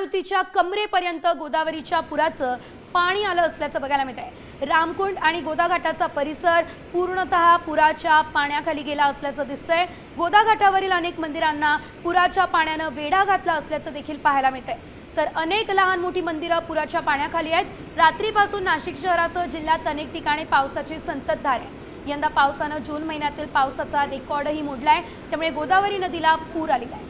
मारुतीच्या कमरेपर्यंत गोदावरीच्या पुराचं पाणी आलं असल्याचं बघायला मिळत आहे। रामकुंड आणि गोदाघाटाचा परिसर पूर्णतः पुराच्या पाण्याखाली गेला असल्याचं दिसतंय। गोदाघाटावरील अनेक मंदिरांना पुराच्या पाण्याने वेढा घातला असल्याचं देखील पाहायला मिळतंय। तर अनेक लहान मोठी मंदिरं पुराच्या पाण्याखाली आहेत। रात्रीपासून नाशिक शहरासह जिल्ह्यात अनेक ठिकाणी पावसाची संततधार आहे। यंदा पावसानं जून महिन्यातील पावसाचा रेकॉर्डही मोडलाय, त्यामुळे गोदावरी नदीला पूर आलेला आहे।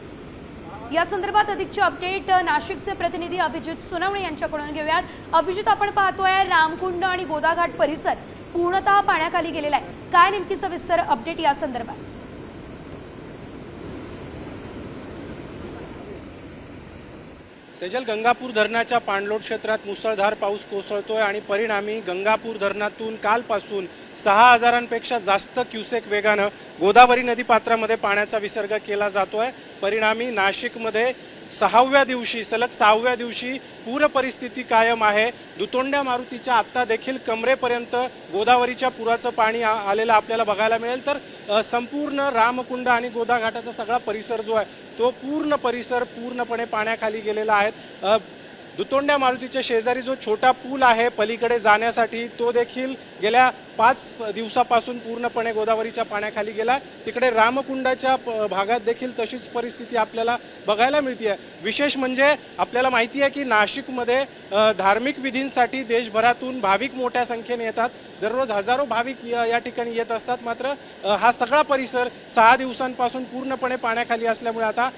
या संदर्भात अधिकचे अपडेट नाशिकचे प्रतिनिधी अभिजित सोनवणे यांच्याकडून घेऊयात। अभिजित, आपण पाहतोय रामकुंड आणि गोदाघाट परिसर पूर्णतः पाण्याखाली गेलेला आहे, काय नेमकी सविस्तर अपडेट या संदर्भात? सेजल, गंगापूर धरणाच्या पाणलोट क्षेत्रात मुसळधार पाऊस कोसळतोय आणि परिणामी गंगापूर धरणातून कालपासून 6000पेक्षा जास्त क्युसेक वेगानं गोदावरी नदी पात्रामध्ये पाण्याचा विसर्ग केला जातोय। परिणामी नाशिकमध्ये सलग 6व्या दिवशी पूर परिस्थिती कायम आहे। दुतोंड्या मारुतीच्या आत्ता देखील कमरेपर्यंत गोदावरीच्या पुराचं पाणी आलेलं आपल्याला बघायला मिळेल। तर संपूर्ण रामकुंड आणि गोदाघाटाचा सगळा परिसर जो आहे तो पूर्णपणे पाण्याखाली गेलेला आहे। दुतोंड्या मारुतीच्या शेजारी जो छोटा पूल आहे पलीकडे जाण्यासाठी, तो देखील गेल्या 5 दिवसापासून पूर्णपणे गोदावरीच्या पाण्याखाली गेला। तिकडे रामकुंडाच्या भागात देखील तशीच परिस्थिती आपल्याला बघायला मिळते। विशेष म्हणजे आपल्याला माहिती आहे की नाशिकमध्ये धार्मिक विधींसाठी देशभरातून भाविक मोठ्या संख्येने येतात। दररोज हजारो भाविक या ठिकाणी येत असतात। मात्र हा सगळा परिसर 6 दिवसांपासून पूर्णपणे पाण्याखाली असल्यामुळे आता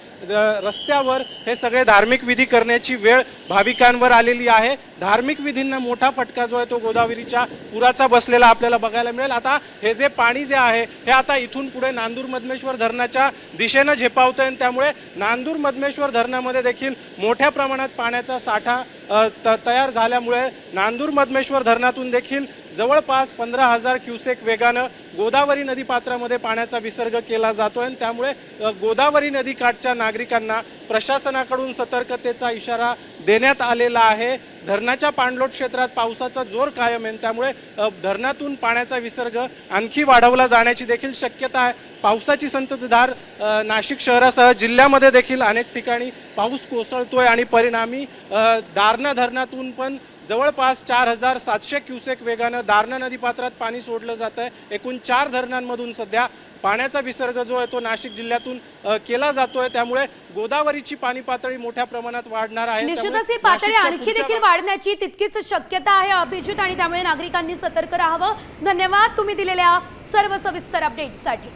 रस्त्यावर हे सगळे धार्मिक विधी करण्याची वेळ भाविकांवर आलेली आहे। धार्मिक विधींना मोठा फटका जो आहे तो गोदावरीच्या पुराचा बसलेला आपल्याला बघायला मिळेल। आता हे जे पाणी जे आहे हे आता इथून पुढे नांदूर मधमेश्वर धरणाच्या दिशेने झेपावतंय, त्यामुळे नांदूर मधमेश्वर धरणामध्ये देखील मोठ्या प्रमाणात पाण्याचा साठा तयार झाल्यामुळे नांदूर मधमेश्वर धरणातून देखील जवळपास 15000 क्युसेक वेगानं गोदावरी नदी पात्रामध्ये पाण्याचा विसर्ग केला जातोय। त्यामुळे गोदावरी नदी काठच्या नागरिकांना प्रशासनाकडून सतर्कतेचा इशारा देण्यात आलेला आहे। धरणाच्या पाणलोट क्षेत्रात पावसाचा जोर कायम आहे, त्यामुळे धरणातून पाण्याचा विसर्ग आणखी वाढवला जाण्याची देखील शक्यता आहे। पावसाची संततधार नाशिक शहरासह जिल्ह्यामध्ये देखील अनेक ठिकाणी पाऊस कोसळतोय आणि परिणामी दारणा धरणातून पण जवळपास 4700 क्युसेक वेगानं दारणा नदी पात्रात पाणी सोडलं जात आहे। एकूण 4 धरणांमधून सध्या पाण्याचा विसर्ग जो आहे तो नाशिक जिल्ह्यातून केला जातोय, त्यामुळे गोदावरीची पाणी पातळी मोठ्या प्रमाणात वाढणार आहे। निश्चितच ही पातळी आणखी देखील वाढण्याची तितकीच शक्यता आहे अभिजित, आणि त्यामुळे नागरिकांनी सतर्क राहावं। धन्यवाद तुम्ही दिलेल्या सर्व सविस्तर अपडेट्ससाठी।